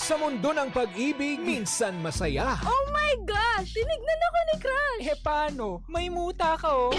Sa mundo ng pag-ibig, minsan masaya. Oh my gosh! Tinignan ako ni Crush! Paano? May muta ka oh.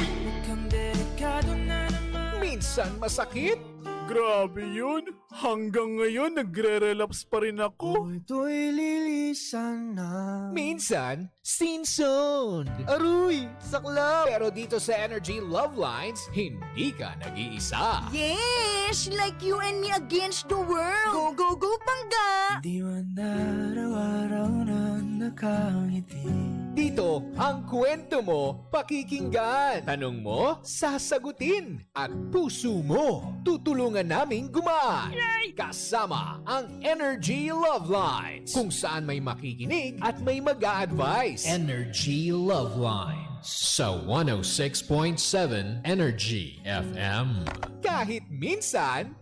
Minsan masakit. Grabe yun. Hanggang ngayon, nagre-relapse pa rin ako. Ito'y lilisan na. Minsan, scene zone. Aruy! Saklap! Pero dito sa Energy Love Lines, hindi ka nag-iisa. Yes! Like you and me against the world! Go, go, go, Pangga! Di man araw-araw na nakangiti. Dito, ang kwento mo, pakikinggan. Tanong mo, sasagutin. At puso mo, tutulungan naming gumaan. Kasama ang Energy Love Lines, kung saan may makikinig at may mag-a-advise. Energy Love Lines sa 106.7 Energy FM. Kahit minsan,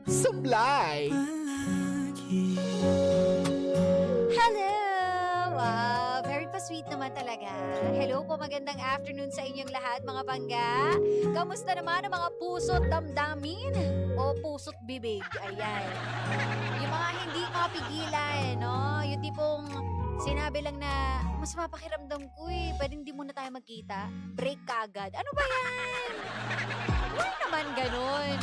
supply. Hello! Very pa-sweet naman talaga. Hello po, magandang afternoon sa inyong lahat mga bangga. Kamusta naman ang mga puso't damdamin? O puso't bibig? Ayan. Yung mga hindi mapigilan, no? Yung tipong sinabi lang na, mas mapakiramdam ko eh, pwede hindi muna tayo magkita. Break ka agad. Ano ba yan? Wala naman ganun.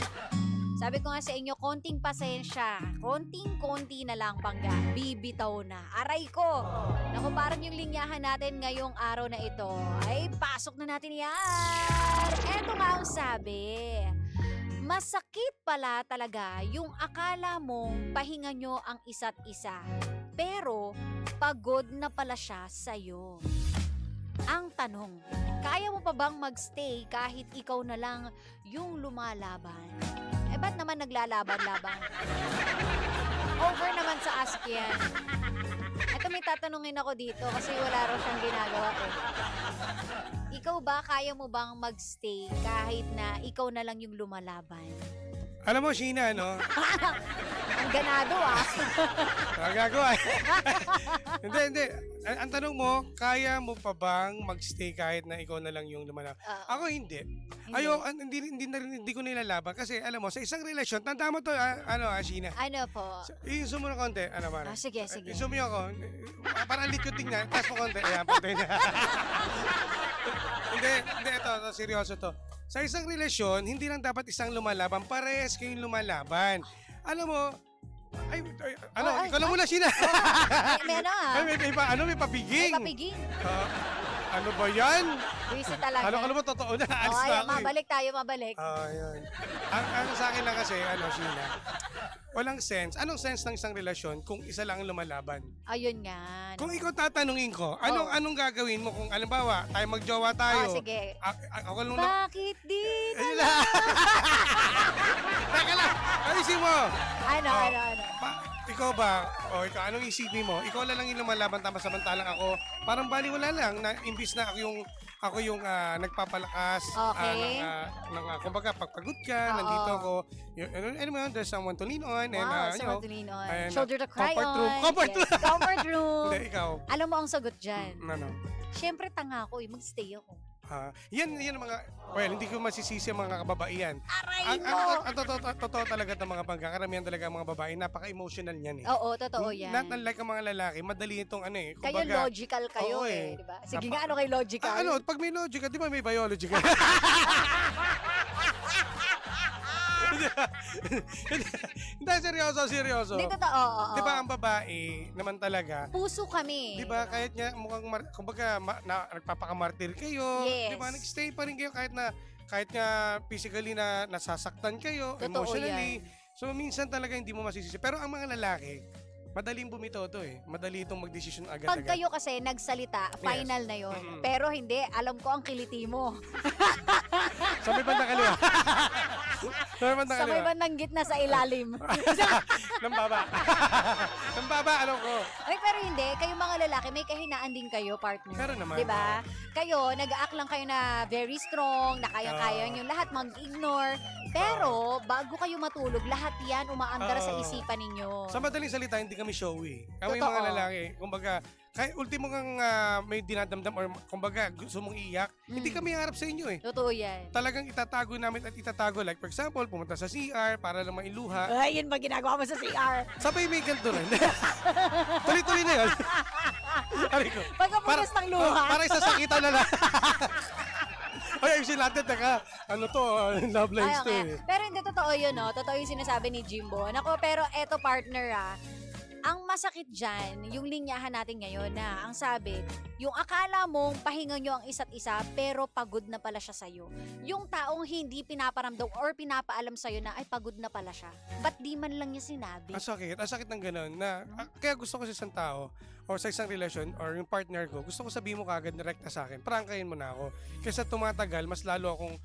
Sabi ko nga sa inyo, konting pasensya. Konting-konti na lang, Pangga. Bibitaw na. Aray ko! Naku, parang yung linyahan natin ngayong araw na ito. Ay, pasok na natin yan! Eto nga ang sabi. Masakit pala talaga yung akala mong pahinga nyo ang isa't isa. Pero, pagod na pala siya sa'yo. Ang tanong, kaya mo pa bang magstay kahit ikaw na lang yung lumalaban? Eh, ba't naman naglalaban-laban? Over naman sa ask yan. Ito, may tatanungin ako dito kasi wala raw siyang ginagawa eh. Ikaw ba, kaya mo bang magstay kahit na ikaw na lang yung lumalaban? Alam mo, Sheena, no? Ang ganado ah. Gagawa. Hindi. Ang tanong mo, kaya mo pa bang magstay kahit na ikaw na lang yung lumalaban? Ako hindi. Hindi ko nilalaban kasi alam mo, sa isang relasyon, tanda mo to, Sheena. Ano po? I-zoom mo na konti. Ano ba? Sige. I-zoom mo ako. Para lit yung tingnan. Taas mo konti. Ayan, pantay na. Hindi, ito, seryoso to. Sa isang relasyon, hindi lang dapat isang lumalaban, parehas kayong lumalaban. Alam mo, ikaw lang muna, Sheena. May ano ah. May papiging. May papiging. Ano ba yan? Busy talaga. Ano mo, totoo na. Alis na Ayan, ako eh. mabalik. Yun. Ang sa akin lang kasi, Sheena, walang sense. Anong sense ng isang relasyon kung isa lang ang lumalaban? Ayun nga. Kung ikaw tatanungin ko, anong gagawin mo kung alimbawa, magjowa tayo? Sige. Ako lang Bakit di ka Ayun lang? Teka lang, ayusin mo. Ano? Ikaw ba, ikaw, anong isipin mo? Ikaw lang yung lumalaban, tama samantalang ako, parang baliwala lang na imbis na ako yung nagpapalakas. Okay. Kumbaga, pagpagod ka, nandito ako. There's someone to lean on. Wow, someone to lean on. and, Shoulder to cry comfort on. room. Comfort room. Yes, comfort room. Hindi, ikaw. Alam mo ang sagot dyan. Ano? Siyempre, tanga ako magstay ako. Yan ang mga, hindi ko masisisi ang mga kababaihan. Aray mo! Ang totoo talaga ng mga karamihan talaga ang mga babae, napaka-emotional niyan eh. Oo, totoo yan. Not unlike ang mga lalaki, madali itong Kayo logical kayo oo di ba? Sige nga, ano kayo logical? Pag may logical, di ba may biological? Hindi, seryoso. Hindi, totoo. Oo. Di ba ang babae naman talaga, Puso kami. di ba kahit nga mukhang, nagpapakamartir kayo, Yes. di ba nagstay pa rin kayo kahit nga physically na nasasaktan kayo, Totoo emotionally. yan. So minsan talaga hindi mo masisisi. Pero ang mga lalaki, madaling bumitaw to eh. Madali itong magdesisyon Pag agad-agad. kayo kasi nagsalita, final na yon. Mm-mm. Pero hindi, alam ko ang kiliti mo. Sa may bandang kaliwa. Sa may bandang Sa may kaliwa. bandang gitna sa ilalim. Nang baba. Nang baba, alam ko. Ay, pero hindi. Kayo mga lalaki, may kahinaan din kayo, partner. Meron naman. Diba? Kayo, nag-act lang kayo na very strong, na kaya-kaya nyo lahat mag-ignore. Pero, bago kayo matulog, lahat yan umaandar sa Oo. isipan ninyo. Sa madaling salita, hindi kami showy. Kami Totoo. mga lalaki, kumbaga, kahit ultimo kang may dinadamdam or kumbaga gusto mong iyak, hindi kami harap sa inyo eh. Totoo yan. Talagang itatago namin at itatago. Like for example, pumunta sa CR para lang mailuha. Ay, yun ba ginagawa mo sa CR? Sabay may ganito rin. Tuloy-tuloy na yun. Aray ko. Pagkapunas ng luha. Para isasakitan na lang. Ay, ayusin natin. Teka, ano to? Love lines to okay. eh. Pero hindi totoo yun, no? Totoo yung sinasabi ni Jimbo. Nako, pero eto partner ang masakit dyan, yung linyahan natin ngayon na ang sabi, yung akala mong pahinga nyo ang isa't isa pero pagod na pala siya sa'yo. Yung taong hindi pinaparamdam or pinapaalam sa'yo na ay pagod na pala siya. Ba't di man lang niya sinabi? Ang sakit ng ganun na kaya gusto ko sa isang tao or sa isang relasyon or yung partner ko, gusto ko sabihin mo kagad direkta sa akin, prangkahin mo na ako. Kaysa tumatagal, mas lalong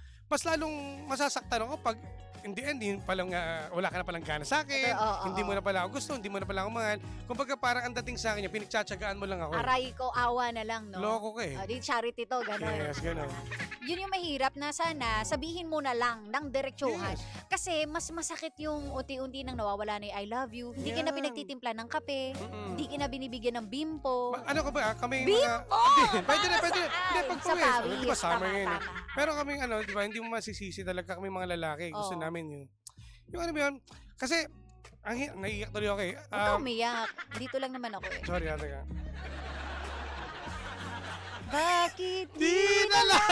masasaktan ako pag in the end, wala ka na palang gana sa akin, hindi mo na pala ako gusto, hindi mo na pala ako mahal. Kumbaga parang ang dating sa akin, pinagtsatsagaan mo lang ako. Aray ko, awa na lang, no? Loko ka eh. Di charity to, gano'n. Yes, gano'n. Yun yung mahirap na sana sabihin mo na lang ng diretsuhan. Yes. Kasi mas masakit yung unti-unti nang nawawala na yung I love you. Hindi ka na Yan. pinagtitimpla ng kape. Mm-mm. Hindi ka na binibigyan ng bimpo. Ano ka ba? Kami Bimbo! pwede na. Para Hindi, saan? pag Sa pawis. pawis. Di ba summer Tama, ngayon eh. tama. Pero kami di ba, hindi mo masisisi talaga kami mga lalaki. Gusto Oo. namin yung ano ba yun? Kasi, naiiyak tuloy ako eh. Huwag ka umiyak. Dito lang naman ako eh. Sorry, ate ka. Bakit Di na lang!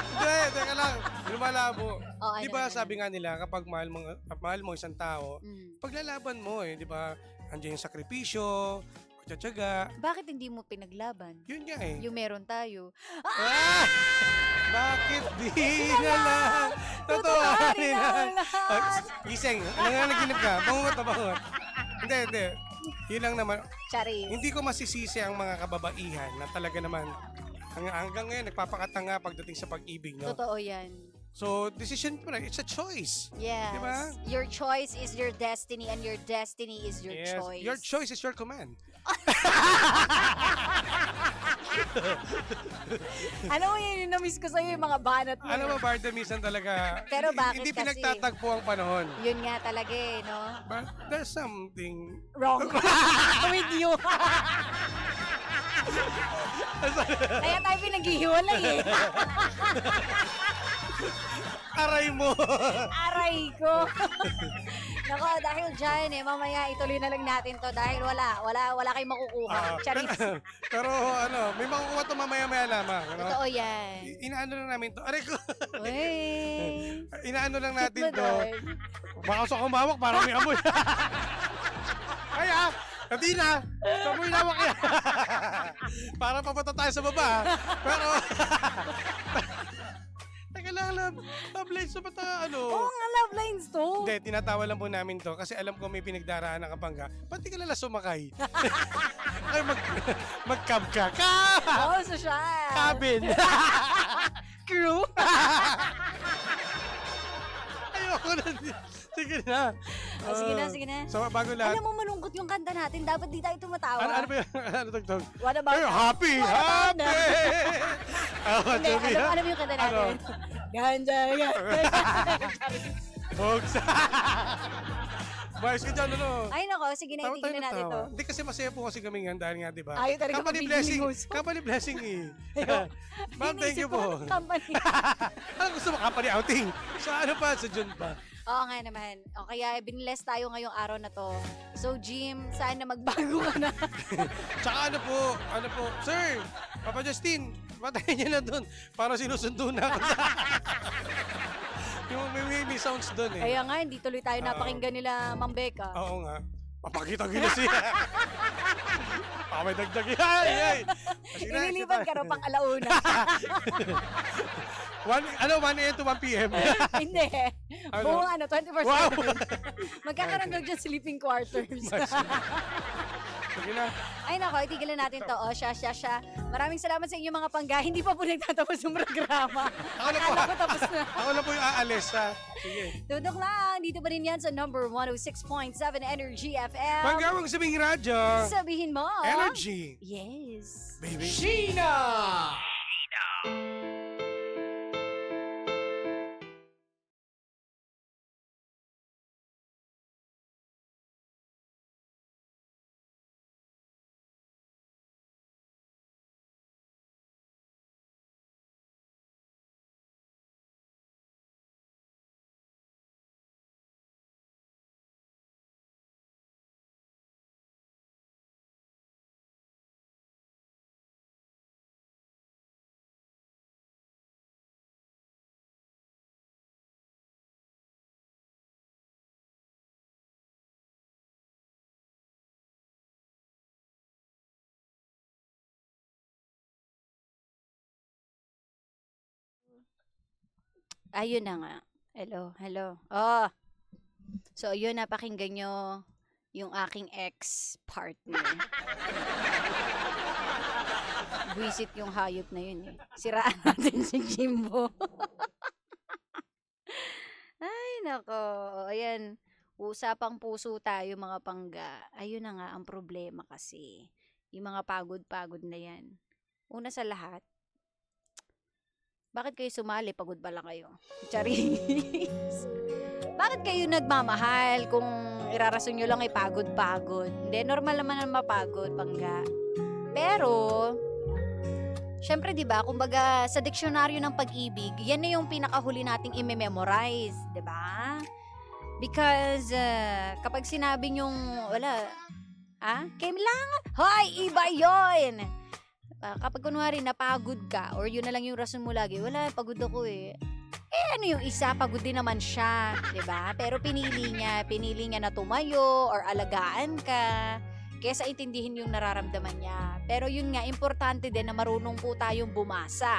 Hindi, teka lang. Lumalabo. Oh, Di ba sabi nga nila, kapag mahal mo isang tao, paglalaban mo di ba? Andiyan yung sakripisyo, pagtsatsaga. Bakit hindi mo pinaglaban? Yun nga eh. Yung meron tayo. Ah! Bakit di na lang? Totoo ang lahat. Gising, nangangaginip ka. Bangungot na bangungot. Hindi. Yun lang naman. Charis. Hindi ko masisisi ang mga kababaihan na talaga naman hanggang ngayon nagpapakatanga pagdating sa pag-ibig, no? Totoo yan. So, decision mo na. It's a choice. Yes. Diba? Your choice is your destiny and your destiny is your Yes. choice. Your choice is your command. Ano yun yung na-miss ko sa'yo yung mga banat mo. Ano ba, Barda, minsan talaga Pero bakit hindi kasi? pinagtatagpo ang panahon. Yun nga talaga eh, no? But there's something... Wrong. With you. Kaya tayo pinaghihiwalay eh. Aray mo! Aray ko. Nako, dahil dyan mamaya ituloy na lang natin to dahil wala kayong makukuha. Charis. Pero may makukuha to mamaya-maya lamang. Totoo yan. Inaano lang namin to. Aray ko! Uy. Inaano lang natin to. Doon. Baka sa kumawak, parang may amoy. Kaya, hindi na. Sa amoy lawak yan. Para papunta tayo sa baba. Pero, teka lang, love lines ba Oo nga, love lines to. Hindi, tinatawa lang po namin to kasi alam ko may pinagdaraan ng Kapangga. Pati ka lala sumakay. Ay, mag-cab ka. Oo, social. Cabin. Crew. Ayoko na. Sige na. Sige na. So, bago lahat. Alam mo, malungkot yung kanta natin. Dapat di tayo tumatawa. Ano ba yun? Ano tugtog? What about Ay, that? happy! What about Happy! that? Hindi, alam mo yung kanta natin. Ganja. Hogs! Bayos ka dyan, ano? Ay, nako. Sige na, itigil na natin to. Hindi kasi masaya po kasi kami nga dahil nga, di ba? Ayaw talaga Company mapigil blessing. yung host. Company blessing eh. Ma'am, thank you Inisip ko, po. anong company. Ano gusto mo? Company outing? Sa ano pa? Sa June pa? Oo nga naman. O kaya binless tayo ngayong araw na to. So Jim, sana magbago ka na. Tsaka ano po, Sir, Papa Justin, patayin niyo na doon. Para sinusundo na ako sa... Yung may sounds doon eh. Kaya nga, hindi tuloy tayo napakinggan nila Ma'am Becca. Oo nga. Papakita ko na siya. Baka may dagdag yan. Ay. Ililipat ka na pang alauna. 1 a.m. to 1 p.m. Hindi. Ano? Buong 24/7. Wow. Magkakaroon daw dyan sleeping quarters. Sige na. Ay nako, itigilan natin to. O, siya. Maraming salamat sa inyo mga pangga. Hindi pa po nagtatapos yung programa. Akala ko tapos na. Ako na po yung aalis ha. Sige. Tudok lang. Dito pa rin yan sa number 106.7 Energy FM. Pagkawang sabing radyo. Sabihin mo. Energy. Yes. Baby. Sheena! Ayun na nga. Hello, hello. Oh. So, yun, napakinggan nyo yung aking ex-partner. Buisit yung hayop na yun eh. Siraan natin si Jimbo. Ay, nako. Ayan. Usapang puso tayo mga pangga. Ayun na nga ang problema kasi. Yung mga pagod-pagod na yan. Una sa lahat, bakit kayo sumali? Pagod ba lang kayo? Charis. Bakit kayo nagmamahal kung irarason nyo lang ay pagod-pagod? Hindi, normal naman na mapagod, pangga. Pero, syempre, di ba, kumbaga, sa diksyonaryo ng pag-ibig, yan na yung pinakahuli nating i-memorize, di ba? Because, kapag sinabi nyong, wala, kailangan, hoy, iba yon. Kapag kunwari napagod ka, or yun na lang yung rason mo lagi, wala, pagod ako eh. Ano yung isa, pagod din naman siya, di ba? Pero pinili niya na tumayo, or alagaan ka, kesa intindihin yung nararamdaman niya. Pero yun nga, importante din na marunong po tayong bumasa.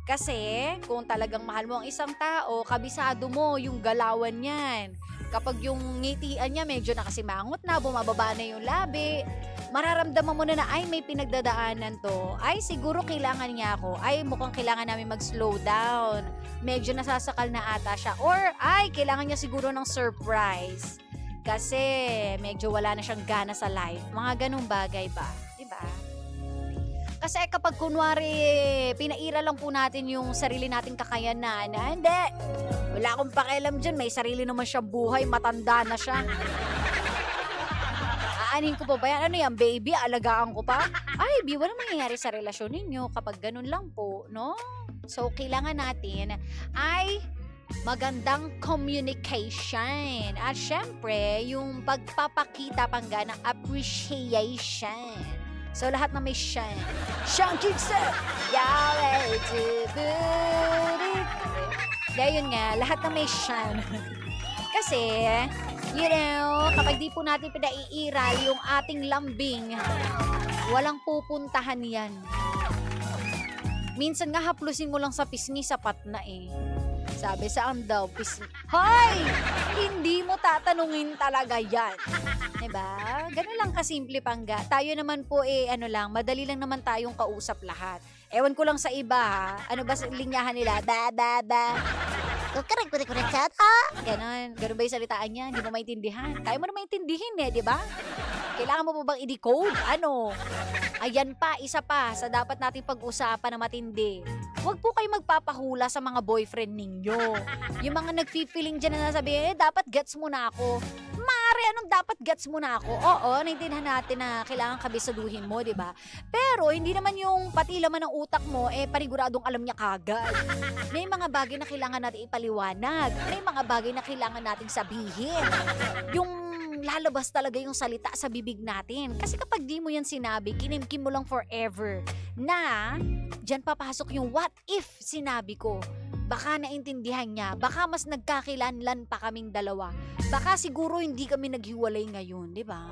Kasi, kung talagang mahal mo ang isang tao, kabisado mo yung galawan niyan. Kapag yung ngitian niya medyo nakasimangot na, bumababa na yung labi, mararamdaman mo na ay may pinagdadaanan to. Ay siguro kailangan niya ako. Ay mukhang kailangan namin mag-slow down. Medyo nasasakal na ata siya. Or ay kailangan niya siguro ng surprise. Kasi medyo wala na siyang gana sa life. Mga ganung bagay ba? Diba? Kasi kapag kunwari pinaira lang po natin yung sarili nating kakayanan na hindi. Wala akong pakialam dyan. May sarili naman siya buhay. Matanda na siya. Aanin ko pa ba yan? Ano yan, baby? Alagaan ko pa? Ay, walang mangyayari sa relasyon ninyo kapag ganun lang po, no? So, kailangan natin ay magandang communication. At syempre, yung pagpapakita pangga ng appreciation. So, lahat na may shine. Shine keeps up! Yahweh to booty. Kaya yun nga, lahat na may shine. Kasi, you know, kapag di po natin pinaiiral yung ating lambing, walang pupuntahan yan. Minsan nga haplusin mo lang sa pisngi, sapat na eh. Sabi saan daw, pisngi. Hoy! Hindi mo tatanungin talaga yan. Diba? Ganun lang kasimple pangga. Tayo naman po madali lang naman tayong kausap lahat. Ewan ko lang sa iba ha. Ano ba sa linyahan nila? Ba. Correct, chat. Ganon ba yung salitaan niya? Hindi mo maintindihan. Kaya mo na maintindihin di ba? Kailangan mo pa bang i-decode? Ano? Ayan pa, isa pa sa dapat nating pag-usapan na matindi. Huwag po kayo magpapahula sa mga boyfriend ninyo. Yung mga nag-feeling dyan na nasabi, dapat gets mo na ako. Mare, anong dapat gets mo na ako? Oo, naintindihan natin na kailangan kabisaduhin mo, di ba? Pero hindi naman yung pati laman ng utak mo, paniguradong alam niya kagad. May mga bagay na kailangan natin ipaliwanag. May mga bagay na kailangan nating sabihin. Yung lalabas talaga yung salita sa bibig natin. Kasi kapag di mo yan sinabi, kinimkim mo lang forever na dyan papasok yung what if sinabi ko. Baka naintindihan niya. Baka mas nagkakilanlan pa kaming dalawa. Baka siguro hindi kami naghiwalay ngayon, di ba?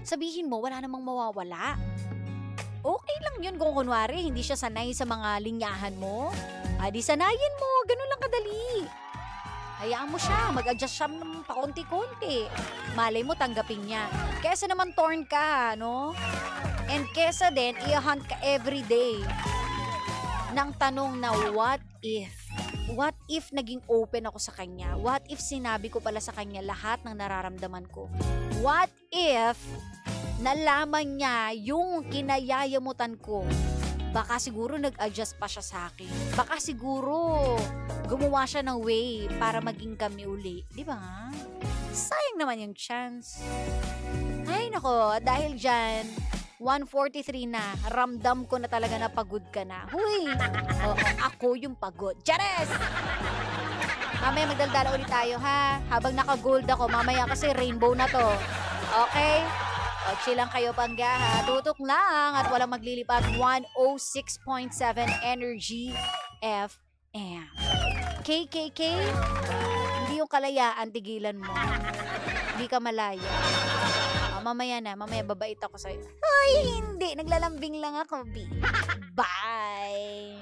Sabihin mo, wala namang mawawala. Okay lang yun kung kunwari, hindi siya sanay sa mga linyahan mo. Di sanayin mo. Ganun lang kadali. Hayaan mo siya. Mag-adjust siya ng pakunti-kunti. Malay mo, tanggapin niya. Kesa naman torn ka, no? And kesa din, i-hunt ka everyday ng tanong na what if? What if naging open ako sa kanya? What if sinabi ko pala sa kanya lahat ng nararamdaman ko? What if nalaman niya yung kinayayamutan ko? Baka siguro nag-adjust pa siya sa akin. Baka siguro gumawa siya ng way para maging kami uli. Di ba? Sayang naman yung chance. Ay nako, dahil dyan, 1:43 na, ramdam ko na talaga na pagod ka na. Huy! Oo, ako yung pagod. Chares! Mamaya magdaldala ulit tayo ha. Habang naka-gold ako, mamaya kasi rainbow na to. Okay? O, chill lang kayo pangga ha. Tutok lang at walang maglilipad. 106.7 Energy FM. KKK, hindi yung kalayaan, tigilan mo. Hindi ka malaya. Mamaya babait ako sa'yo. Ay, hindi. Naglalambing lang ako, B. Bye!